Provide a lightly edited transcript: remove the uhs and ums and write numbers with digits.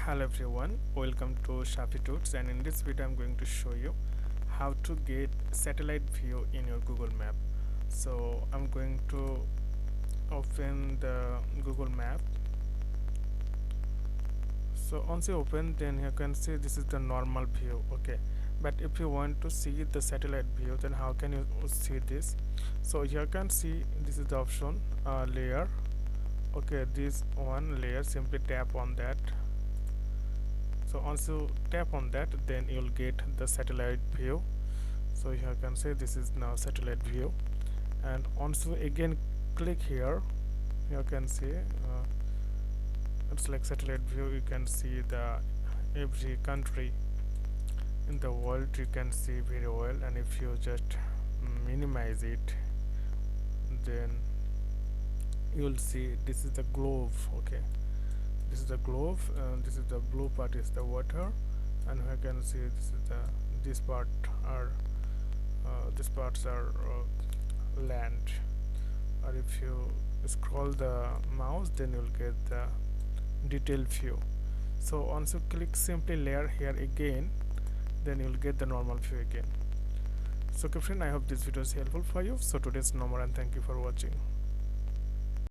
Hello everyone, welcome to Safi Tuts, and in this video I'm going to show you how to get satellite view in your Google Map. So I'm going to open the Google Map. So once you open, then you can see this is the normal view. Okay, but if you want to see the satellite view, then how can you see this? So you can see this is the option layer. Okay, this one layer, simply tap on that. So once you tap on that, then you'll get the satellite view. So you can say this is now satellite view, and once you again click here, you can see it's like satellite view. You can see the every country in the world, you can see very well. And if you just minimize it, then you'll see this is the globe. Okay, this is the globe, this is the blue part is the water, and you can see this is the this part are these parts are land. Or if you scroll the mouse, then you'll get the detailed view. So once you click simply layer here again, then you'll get the normal view again. So okay friend, I hope this video is helpful for you. So today's no more, and thank you for watching.